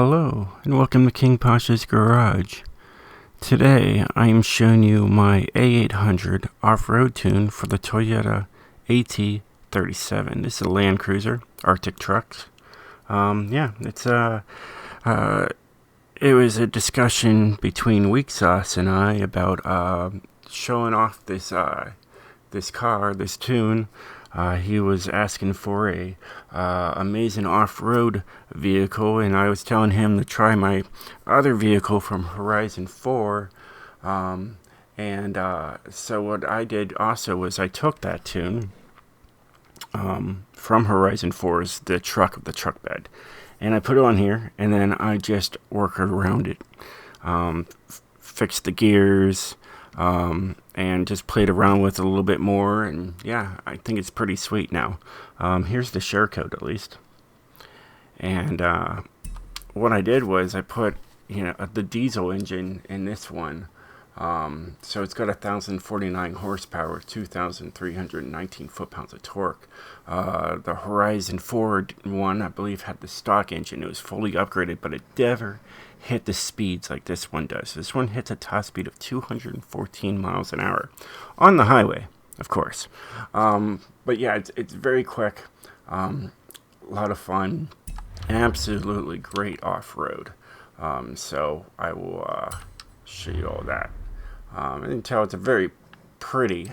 Hello, and welcome to King Pasha's Garage. Today, I am showing you my A800 off-road tune for the Toyota AT37. This is a Land Cruiser, Arctic trucks. It was a discussion between Weak Sauce and I about showing off this car, this tune. He was asking for a amazing off-road vehicle, and I was telling him to try my other vehicle from Horizon 4. So what I did also was I took that tune from Horizon 4's the truck of the truck bed, and I put it on here, and then I just worked around it, fixed the gears, and just played around with it a little bit more, and yeah, I think it's pretty sweet now. Here's the share code at least. And what I did was I put the diesel engine in this one. So it's got 1,049 horsepower, 2,319 foot-pounds of torque. The Horizon 4 one, I believe, had the stock engine. It was fully upgraded, but it never hit the speeds like this one does. This one hits a top speed of 214 miles an hour on the highway, of course. But yeah, it's very quick, a lot of fun, absolutely great off-road. So I will show you all that. And you can tell it's a very pretty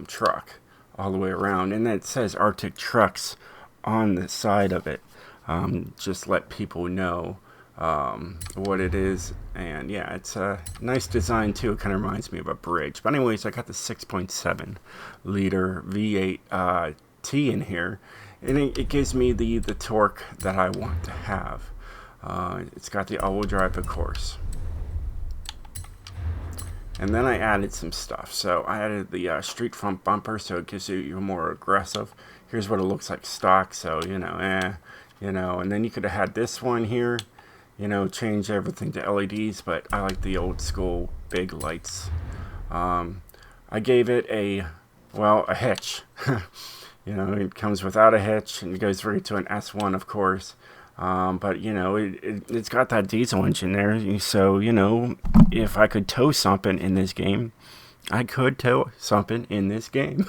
truck all the way around, and it says Arctic Trucks on the side of it. Just let people know what it is, and yeah, it's a nice design too. It kind of reminds me of a bridge. But anyways, I got the 6.7 liter V8 T in here, and it gives me the torque that I want to have. It's got the all-wheel drive, of course. And then I added some stuff. So I added the street front bumper, so it gives you even more aggressive. Here's what it looks like stock, so and then you could have had this one here, change everything to LEDs, but I like the old school big lights. I gave it a hitch. It comes without a hitch, and it goes right to an S1, of course. But it's got that diesel engine there, so if I could tow something in this game, I could tow something in this game.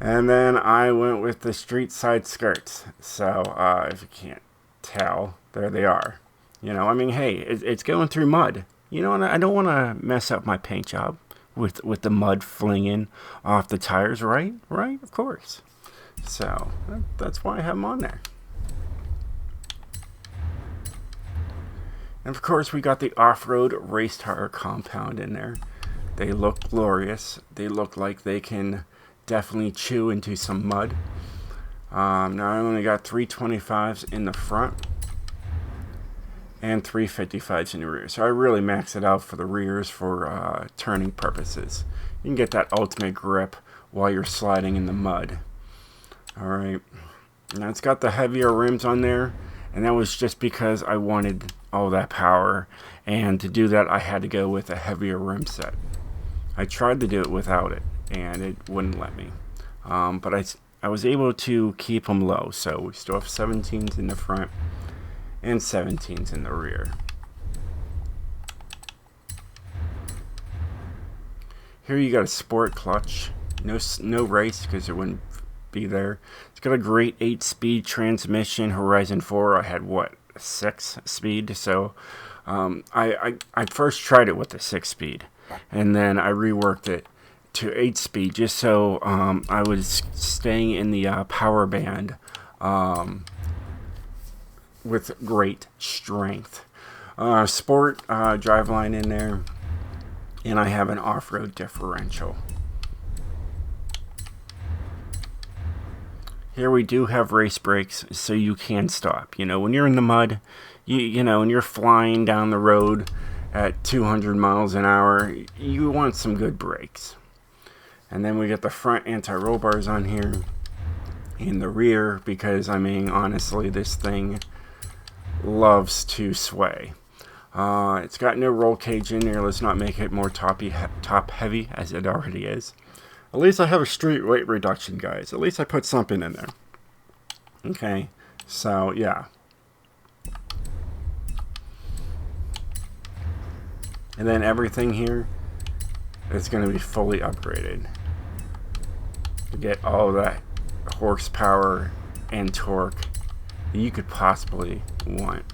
And then I went with the street side skirts. So if you can't tell, there they are. Hey, it's going through mud. And I don't want to mess up my paint job with the mud flinging off the tires, right? Right, of course. So that's why I have them on there. And of course, we got the off-road race tire compound in there. They look glorious. They look like they can definitely chew into some mud. Now I only got 325s in the front and 355s in the rear. So I really maxed it out for the rears for turning purposes. You can get that ultimate grip while you're sliding in the mud. Alright, now it's got the heavier rims on there, and that was just because I wanted all that power, and to do that I had to go with a heavier rim set. I tried to do it without it, and it wouldn't let me. But I was able to keep them low, so we still have 17s in the front and 17s in the rear. Here you got a sport clutch, no race because it wouldn't be there. It's got a great 8-speed transmission. Horizon 4 I had 6 speed, so I first tried it with the 6-speed, and then I reworked it to 8-speed just so I was staying in the power band with great strength. Sport driveline in there, and I have an off-road differential. Here we do have race brakes, so you can stop. When you're in the mud, and you're flying down the road at 200 miles an hour, you want some good brakes. And then we get the front anti-roll bars on here, in the rear, because, honestly, this thing loves to sway. It's got no roll cage in there. Let's not make it more top heavy, as it already is. At least I have a street weight reduction, guys. At least I put something in there. Okay, so yeah. And then everything here is going to be fully upgraded to get all that horsepower and torque that you could possibly want.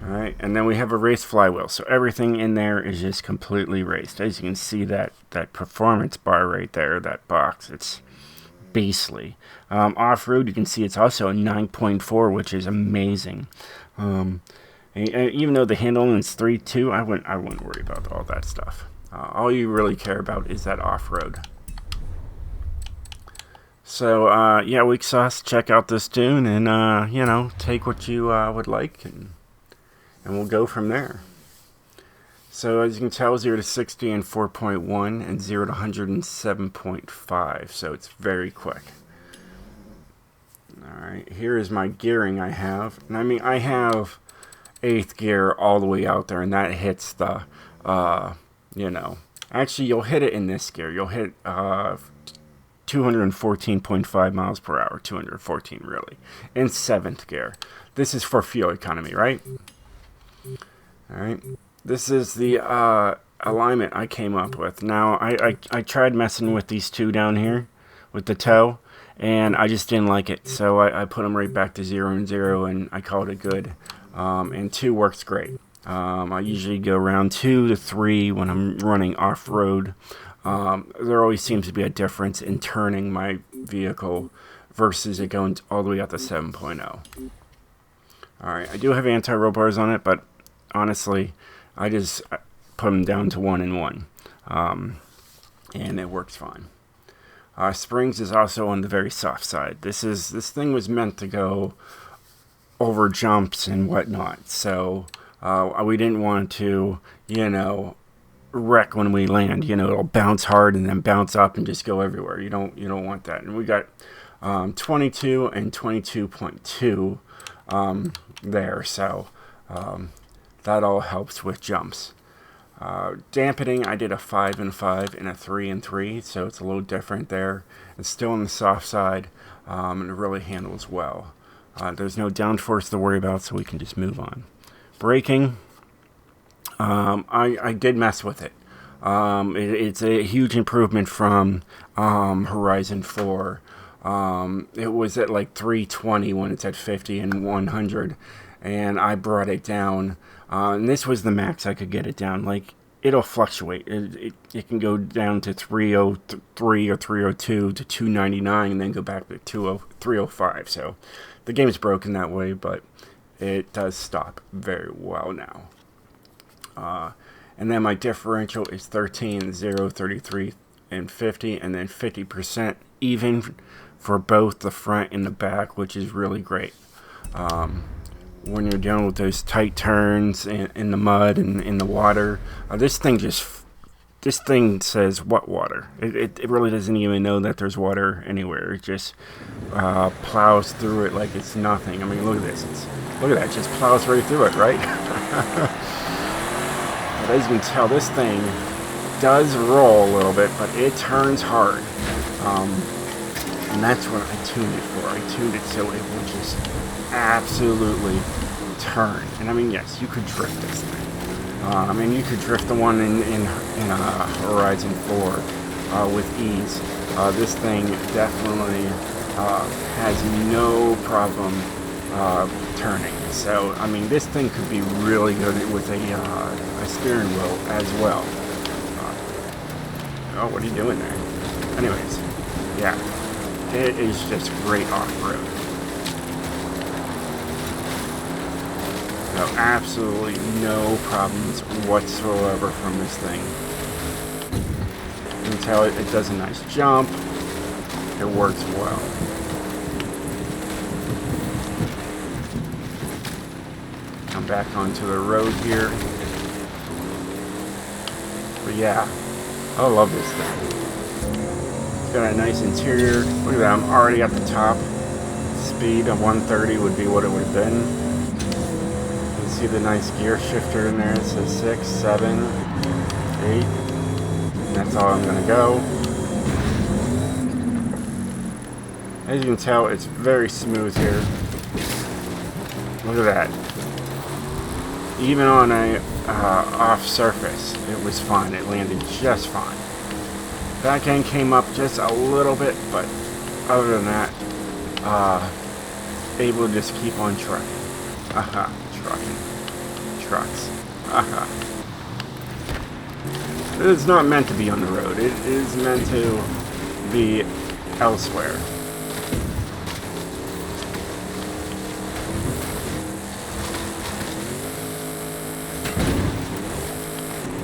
Alright, and then we have a race flywheel. So everything in there is just completely raced. As you can see, that performance bar right there, that box, it's beastly. Off-road, you can see it's also a 9.4, which is amazing. Even though the handling is 3.2, I wouldn't worry about all that stuff. All you really care about is that off-road. So, yeah, weak sauce, check out this tune and, you know, take what you would like and we'll go from there. So as you can tell, 0 to 60 in 4.1 and 0 to 100 in 7.5. So it's very quick. Alright, here is my gearing I have. And I mean, I have 8th gear all the way out there, and that hits the, you know, actually you'll hit it in this gear. You'll hit 214.5 miles per hour, 214 really, in 7th gear. This is for fuel economy, right? Alright, this is the alignment I came up with. Now, I tried messing with these two down here with the toe, and I just didn't like it. So I put them right back to 0 and 0, and I called it good. And 2 works great. I usually go around 2 to 3 when I'm running off-road. There always seems to be a difference in turning my vehicle versus it going all the way out to 7.0. Alright, I do have anti-roll bars on it, but honestly, I just put them down to 1 and 1, and it works fine. Springs is also on the very soft side. This thing was meant to go over jumps and whatnot, so we didn't want to, you know, wreck when we land. You know, it'll bounce hard and then bounce up and just go everywhere. You don't want that. And we got 22 and 22.2 there, so that all helps with jumps. Dampening, I did a 5 and 5 and a 3 and 3, so it's a little different there. It's still on the soft side, and it really handles well. There's no downforce to worry about, so we can just move on. Braking, I did mess with it. It's a huge improvement from Horizon 4. It was at like 320 when it's at 50 and 100, and I brought it down. And this was the max I could get it down. Like, it'll fluctuate. It can go down to 303 or 302 to 299 and then go back to 305. So the game is broken that way, but it does stop very well now. And then my differential is 13, 0, 33, and 50, and then 50% even for both the front and the back, which is really great. When you're dealing with those tight turns in the mud and in the water, this thing says what water? It really doesn't even know that there's water anywhere. It just plows through it like it's nothing. I mean, look at this. Look at that. It just plows right through it, right? But as you can tell, this thing does roll a little bit, but it turns hard. And that's what I tuned it for. I tuned it so it would just absolutely turn. And I mean, yes, you could drift this thing. I mean, you could drift the one in Horizon 4 with ease. This thing definitely has no problem turning. So, I mean, this thing could be really good with a steering wheel as well. Oh, what are you doing there? Anyways, yeah, it is just great off-road. So absolutely no problems whatsoever from this thing. You can tell it does a nice jump. It works well. Come back onto the road here. But yeah, I love this thing. It's got a nice interior. Look at that, I'm already at the top. Speed of 130 would be what it would have been. See the nice gear shifter in there. It says 6, 7, 8. And that's all I'm going to go. As you can tell, it's very smooth here. Look at that. even on a off surface, it was fine. It landed just fine. Back end came up just a little bit, but other than that, able to just keep on trucking. Trucks. It's not meant to be on the road. It is meant to be elsewhere.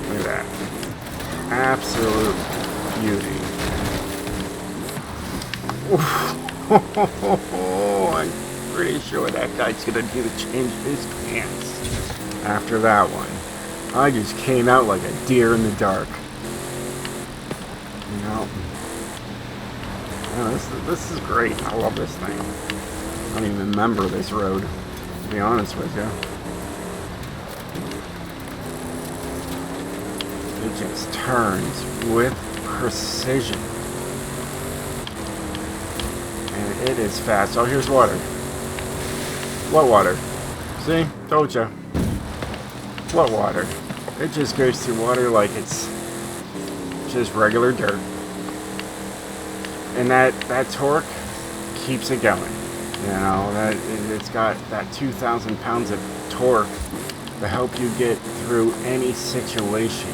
Look at that. Absolute beauty. I'm pretty sure that guy's gonna need to change his pants after that one. I just came out like a deer in the dark. You know, this is great. I love this thing. I don't even remember this road, to be honest with you. It just turns with precision. And it is fast. Oh, here's water. What water? See? Told ya. What water? It just goes through water like it's just regular dirt. And that torque keeps it going. You know, it's got that 2,000 pounds of torque to help you get through any situation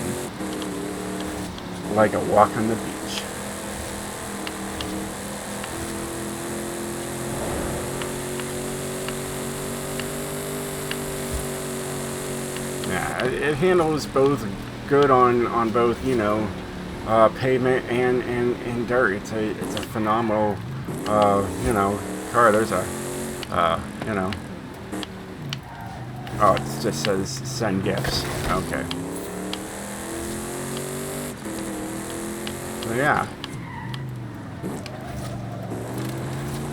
like a walk on the beach. Yeah, it handles both good on both, you know, pavement and dirt. It's a phenomenal, you know, car. There's a, you know, oh, it just says send gifts. Okay. So yeah.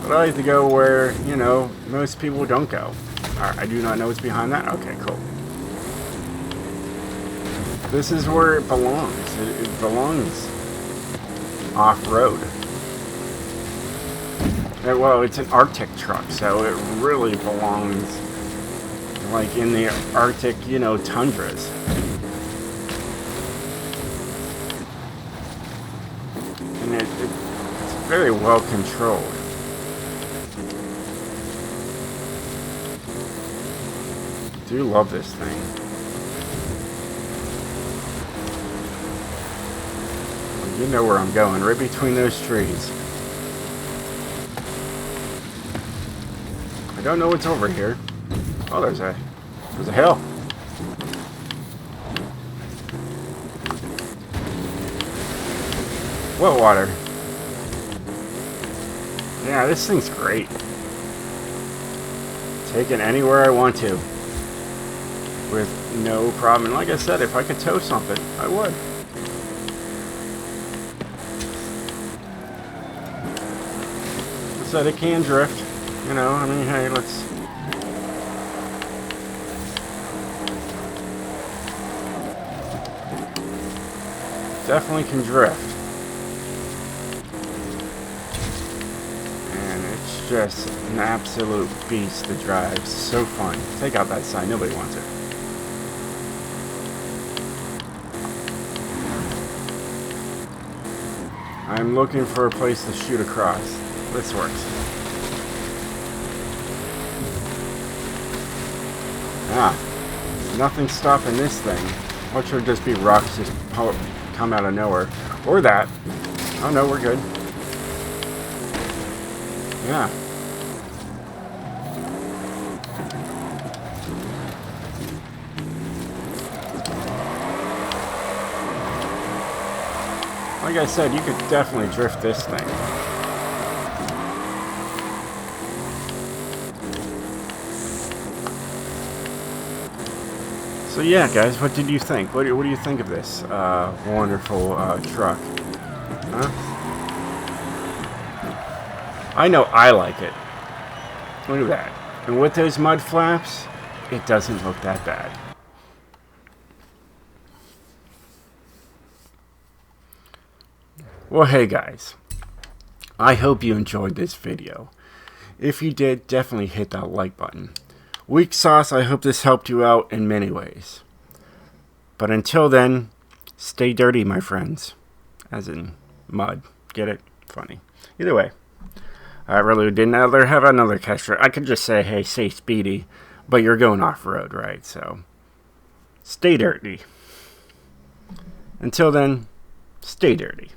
But I like to go where, you know, most people don't go. I do not know what's behind that. Okay, cool. This is where it belongs. It belongs off-road. Well, it's an Arctic truck, so it really belongs like in the Arctic, you know, tundras. And it's very well controlled. I do love this thing. You know where I'm going, right between those trees. I don't know what's over here. Oh, there's a hill. What water? Yeah, this thing's great. Take it anywhere I want to. With no problem. And like I said, if I could tow something, I would. Said it can drift, you know, I mean, hey, let's definitely can drift. And it's just an absolute beast to drive. So fun. Take out that sign, nobody wants it. I'm looking for a place to shoot across. This works. Ah, nothing stopping this thing. Or should just be rocks just come out of nowhere. Or that. Oh no, we're good. Yeah. Like I said, you could definitely drift this thing. So yeah, guys, what did you think? What do you think of this wonderful truck? Huh? I know I like it. Look at that. And with those mud flaps, it doesn't look that bad. Well, hey guys, I hope you enjoyed this video. If you did, definitely hit that like button. Weak sauce, I hope this helped you out in many ways. But until then, stay dirty, my friends. As in mud. Get it? Funny. Either way, I really didn't ever have another catchphrase. I could just say, hey, stay speedy, but you're going off-road, right? So, stay dirty. Until then, stay dirty.